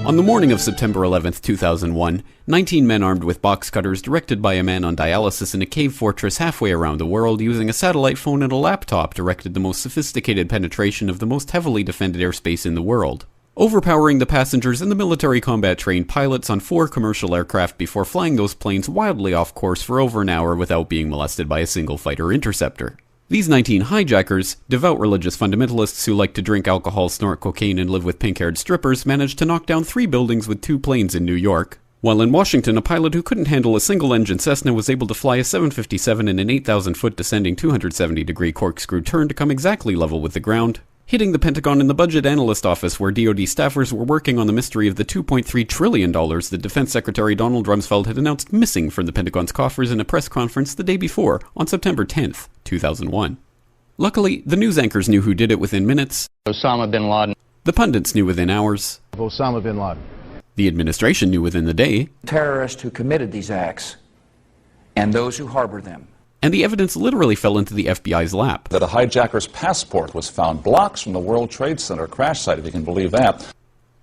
On the morning of September 11th, 2001, 19 men armed with box cutters directed by a man on dialysis in a cave fortress halfway around the world using a satellite phone and a laptop directed the most sophisticated penetration of the most heavily defended airspace in the world, overpowering the passengers and the military combat-trained pilots on 4 commercial aircraft before flying those planes wildly off course for over an hour without being molested by a single fighter interceptor. These 19 hijackers, devout religious fundamentalists who like to drink alcohol, snort cocaine, and live with pink-haired strippers, managed to knock down 3 buildings with 2 planes in New York, while in Washington a pilot who couldn't handle a single-engine Cessna was able to fly a 757 in an 8,000-foot descending 270-degree corkscrew turn to come exactly level with the ground, hitting the Pentagon in the budget analyst office where DoD staffers were working on the mystery of the $2.3 trillion that Defense Secretary Donald Rumsfeld had announced missing from the Pentagon's coffers in a press conference the day before, on September 10th, 2001. Luckily, the news anchors knew who did it within minutes. Osama bin Laden. The pundits knew within hours. Osama bin Laden. The administration knew within the day. Terrorists who committed these acts and those who harbored them. And the evidence literally fell into the FBI's lap. That a hijacker's passport was found blocks from the World Trade Center crash site, if you can believe that.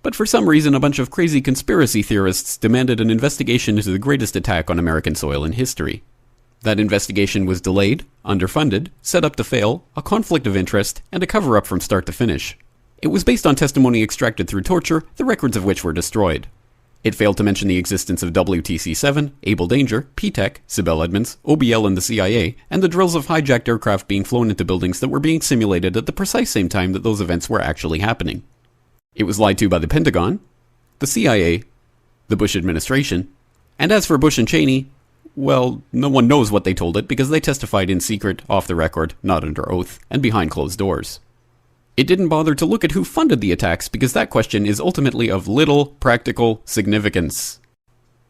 But for some reason, a bunch of crazy conspiracy theorists demanded an investigation into the greatest attack on American soil in history. That investigation was delayed, underfunded, set up to fail, a conflict of interest, and a cover-up from start to finish. It was based on testimony extracted through torture, the records of which were destroyed. It failed to mention the existence of WTC-7, Able Danger, P-TECH, Sibel Edmonds, OBL and the CIA, and the drills of hijacked aircraft being flown into buildings that were being simulated at the precise same time that those events were actually happening. It was lied to by the Pentagon, the CIA, the Bush administration, and as for Bush and Cheney, well, no one knows what they told it because they testified in secret, off the record, not under oath, and behind closed doors. It didn't bother to look at who funded the attacks because that question is ultimately of little practical significance.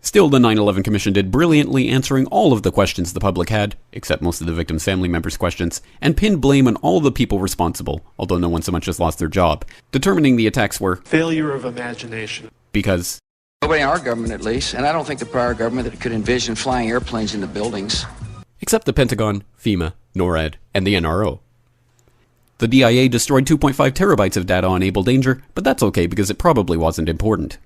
Still, the 9/11 Commission did brilliantly answering all of the questions the public had, except most of the victims' family members' questions, and pinned blame on all the people responsible, although no one so much as lost their job, determining the attacks were failure of imagination. Because Nobody in our government, at least, and I don't think the prior government that could envision flying airplanes into buildings. Except the Pentagon, FEMA, NORAD, and the NRO. The DIA destroyed 2.5 terabytes of data on Able Danger, but that's okay because it probably wasn't important.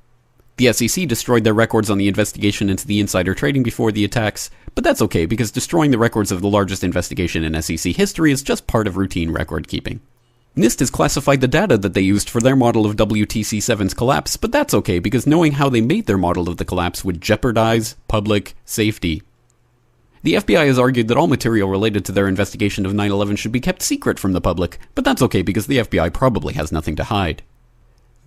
The SEC destroyed their records on the investigation into the insider trading before the attacks, but that's okay because destroying the records of the largest investigation in SEC history is just part of routine record keeping. NIST has classified the data that they used for their model of WTC-7's collapse, but that's okay because knowing how they made their model of the collapse would jeopardize public safety. The FBI has argued that all material related to their investigation of 9/11 should be kept secret from the public, but that's okay because the FBI probably has nothing to hide.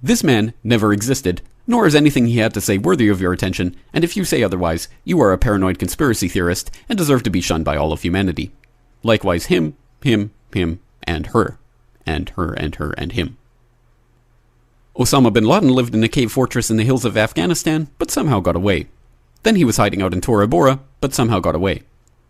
This man never existed, nor is anything he had to say worthy of your attention, and if you say otherwise, you are a paranoid conspiracy theorist and deserve to be shunned by all of humanity. Likewise him, and her. And her, and him. Osama bin Laden lived in a cave fortress in the hills of Afghanistan, but somehow got away. Then he was hiding out in Tora Bora, but somehow got away.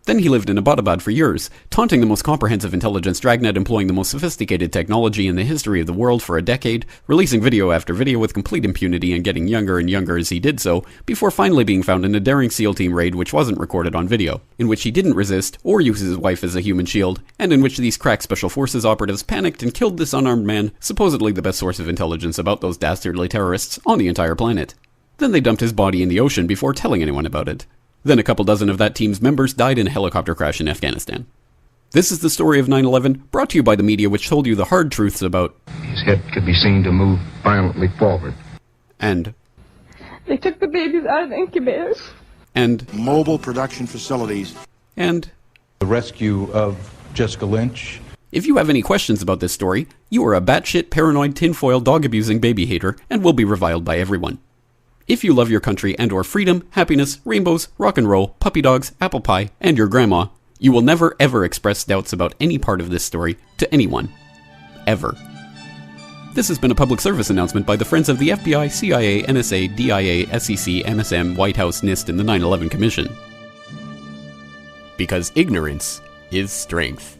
Then he lived in Abbottabad for years, taunting the most comprehensive intelligence dragnet employing the most sophisticated technology in the history of the world for a decade, releasing video after video with complete impunity and getting younger and younger as he did so, before finally being found in a daring SEAL team raid which wasn't recorded on video, in which he didn't resist or use his wife as a human shield, and in which these crack special forces operatives panicked and killed this unarmed man, supposedly the best source of intelligence about those dastardly terrorists on the entire planet. Then they dumped his body in the ocean before telling anyone about it. Then a couple dozen of that team's members died in a helicopter crash in Afghanistan. This is the story of 9/11, brought to you by the media which told you the hard truths about his head could be seen to move violently forward. And they took the babies out of the incubators. And mobile production facilities. And the rescue of Jessica Lynch. If you have any questions about this story, you are a batshit paranoid tinfoil dog-abusing baby hater and will be reviled by everyone. If you love your country and or freedom, happiness, rainbows, rock and roll, puppy dogs, apple pie, and your grandma, you will never ever express doubts about any part of this story to anyone. Ever. This has been a public service announcement by the Friends of the FBI, CIA, NSA, DIA, SEC, MSM, White House, NIST, and the 9/11 Commission. Because ignorance is strength.